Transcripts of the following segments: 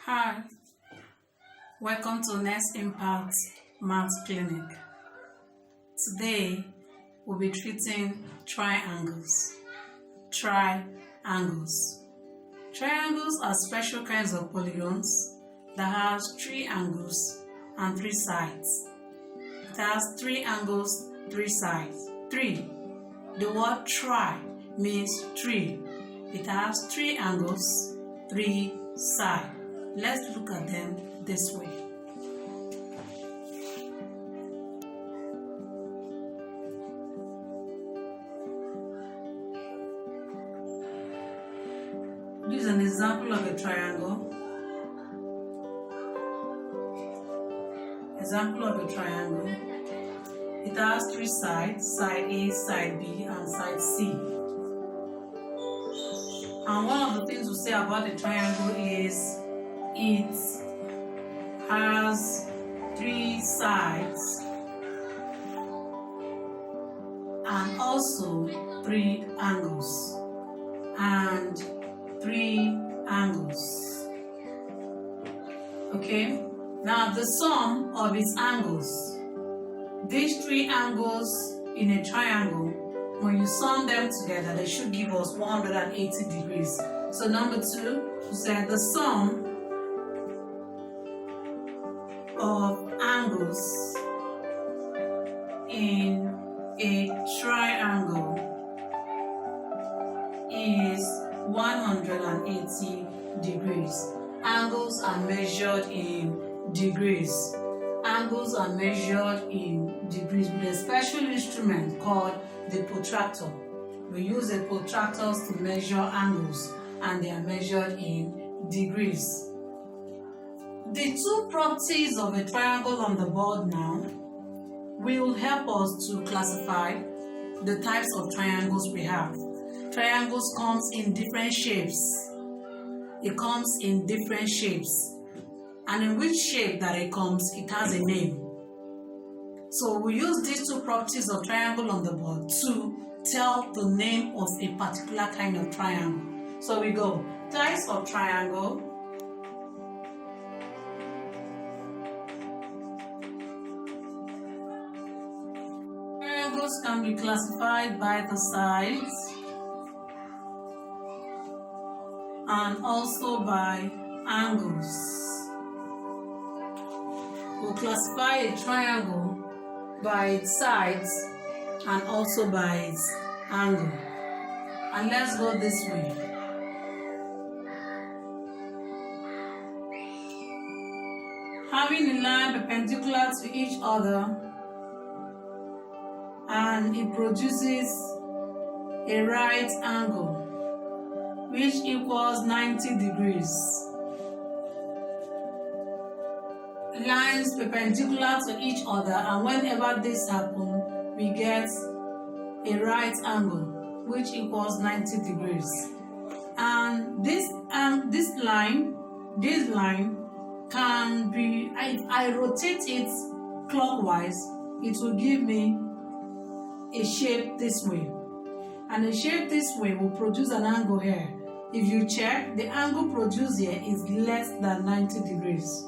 Hi, welcome to Next Impact Math Clinic. Today, we'll be treating triangles. Triangles are special kinds of polygons that have three angles and three sides. It has three angles, three sides. Three. The word tri means three. It has three angles, three sides. Let's look at them this way. This is an example of a triangle. It has three sides, side A, side B, and side C. And one of the things we say about a triangle is it has three sides and also three angles Okay, now the sum of its angles, these three angles in a triangle, when you sum them together, they should give us 180 degrees. So number two, we said the sum of angles in a triangle is 180 degrees. Angles are measured in degrees. With a special instrument called the protractor. We use the protractors to measure angles, and they are measured in degrees. The two properties of a triangle on the board now will help us to classify the types of triangles we have. Triangles comes in different shapes. And in which shape that it comes, it has a name. So we use these two properties of triangle on the board to tell the name of a particular kind of triangle. So we go, types of triangle. Triangles can be classified by the sides and also by angles. We'll classify a triangle by its sides and also by its angle. And let's go this way. Having a line perpendicular to each other, and it produces a right angle which equals 90 degrees. Lines perpendicular to each other, and whenever this happens, we get a right angle which equals 90 degrees. And this line can be, if I rotate it clockwise, it will give me a shape this way. And a shape this way will produce an angle here. If you check, the angle produced here is less than 90 degrees.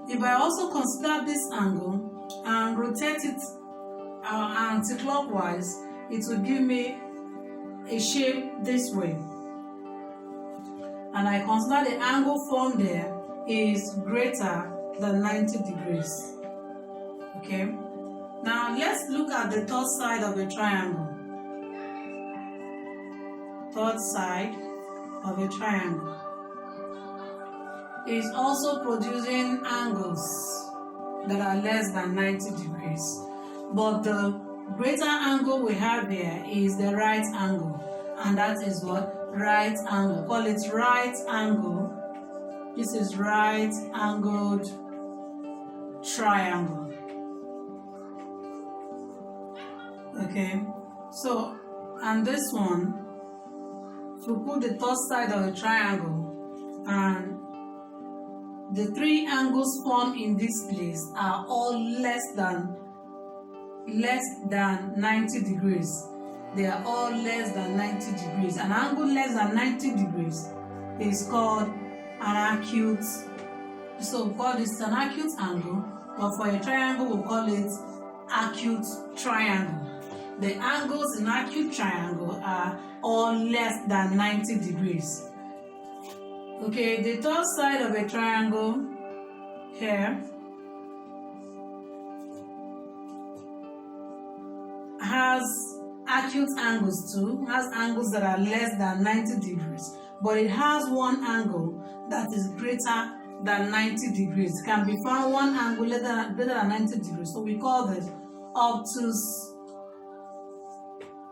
If I also consider this angle and rotate it anti-clockwise, it will give me a shape this way. And I consider the angle formed there is greater than 90 degrees. Okay? Now let's look at the third side of a triangle. Third side of a triangle is also producing angles that are less than 90 degrees. But the greater angle we have here is the right angle. And that is what? Right angle. Call it right angle. This is right angled triangle. Okay, so, and this one, if we put the third side of a triangle, and the three angles formed in this place are all less than 90 degrees. They are all less than 90 degrees. An angle less than 90 degrees is called an acute. So we call this an acute angle, but for a triangle we call it acute triangle. The angles in acute triangle are all less than 90 degrees. Okay, the third side of a triangle here has acute angles too, has angles that are less than 90 degrees, but it has one angle that is greater than 90 degrees. It can be found one angle greater than 90 degrees, so we call this obtuse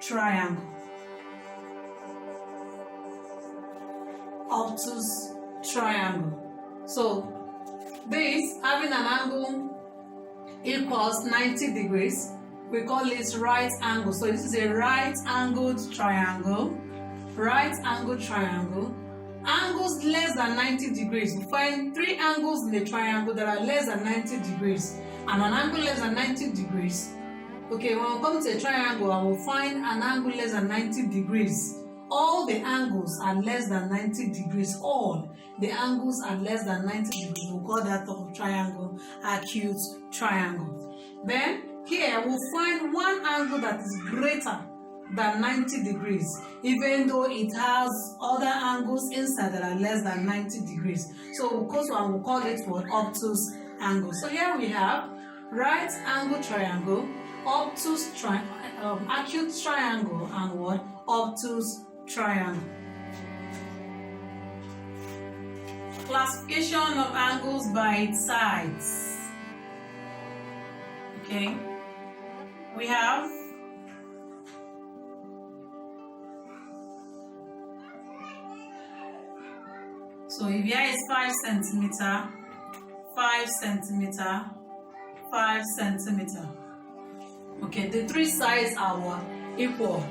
triangle. Obtuse triangle. So this, having an angle equals 90 degrees, we call it right angle. So this is a right angled triangle. Right angled triangle. Angles less than 90 degrees. We find three angles in the triangle that are less than 90 degrees and an angle less than 90 degrees. Okay, when we come to a triangle, I will find an angle less than 90 degrees. All the angles are less than 90 degrees. All the angles are less than 90 degrees. We'll call that type of triangle acute triangle. Then here we'll find one angle that is greater than 90 degrees, even though it has other angles inside that are less than 90 degrees. So we'll call it what? Obtuse angle. So here we have right angle triangle, obtuse acute triangle, and what? Obtuse triangle. Classification of angles by its sides. Okay, we have so if here is 5 centimeter, 5 centimeter, 5 centimeter. Okay, the three sides are what? Equal.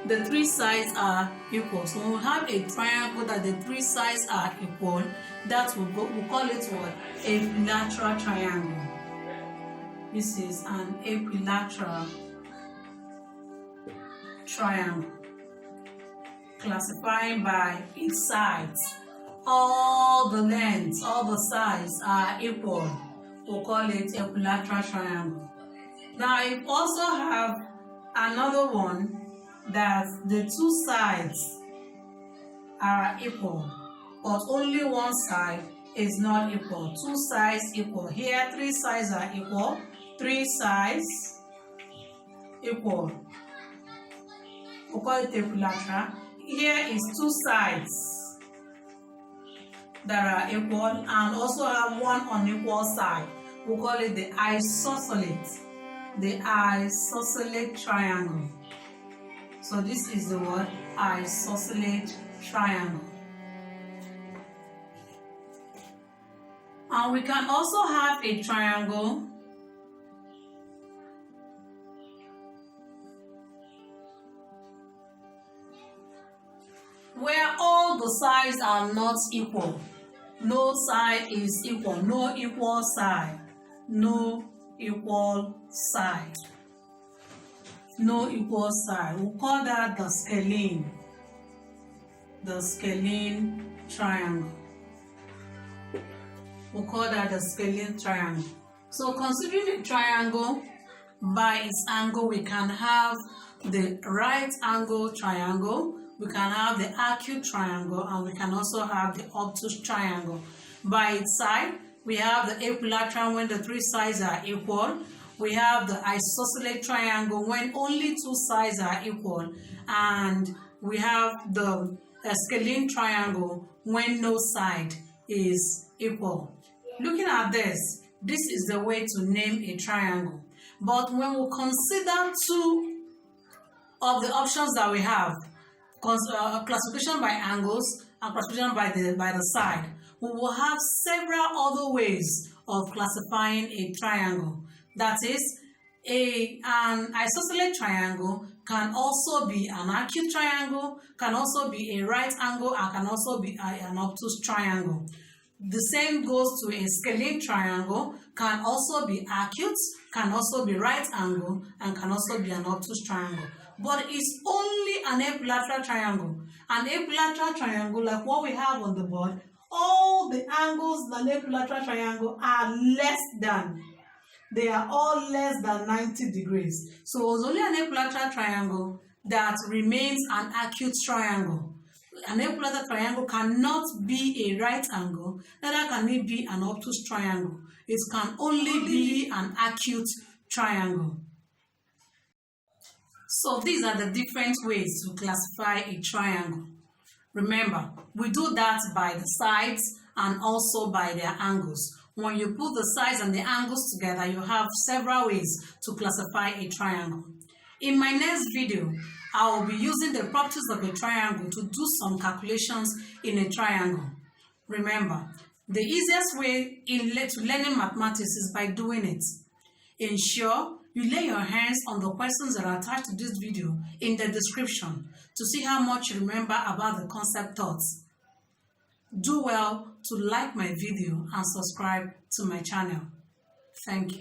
The three sides are equal. So when we have a triangle that the three sides are equal, that we'll call it what? Equilateral triangle. This is an equilateral triangle. Classifying by its sides. All the lengths, all the sides are equal. We'll call it equilateral triangle. Now you also have another one that the two sides are equal, but only one side is not equal. Two sides equal. Here, three sides are equal. Three sides equal. We call it equilateral. Here is two sides that are equal and also have one unequal side. We call it the isosceles. The isosceles triangle. So this is the word isosceles triangle. And we can also have a triangle where all the sides are not equal. No side is equal. No equal side. No equal side. No equal side. We'll call that the scalene. The scalene triangle. We'll call that the scalene triangle. So considering a triangle by its angle, we can have the right angle triangle, we can have the acute triangle, and we can also have the obtuse triangle. By its side, we have the equilateral when the three sides are equal. We have the isosceles triangle when only two sides are equal. And we have the scalene triangle when no side is equal. Looking at this, this is the way to name a triangle. But when we consider two of the options that we have, classification by angles and classification by the side, we will have several other ways of classifying a triangle. That is, an isosceles triangle can also be an acute triangle, can also be a right angle, and can also be an obtuse triangle. The same goes to a scalene triangle, can also be acute, can also be right angle, and can also be an obtuse triangle. but it's only an equilateral triangle. An equilateral triangle, like what we have on the board, all the angles in an equilateral triangle are they are all less than 90 degrees. So it's only an equilateral triangle that remains an acute triangle. An equilateral triangle cannot be a right angle, neither can it be an obtuse triangle. It can only be an acute triangle. So these are the different ways to classify a triangle. Remember, we do that by the sides and also by their angles. When you put the sides and the angles together, you have several ways to classify a triangle. In my next video, I will be using the properties of a triangle to do some calculations in a triangle. Remember, the easiest way to learning mathematics is by doing it. Ensure you lay your hands on the questions that are attached to this video in the description to see how much you remember about the concept taught. Do well to like my video and subscribe to my channel. Thank you.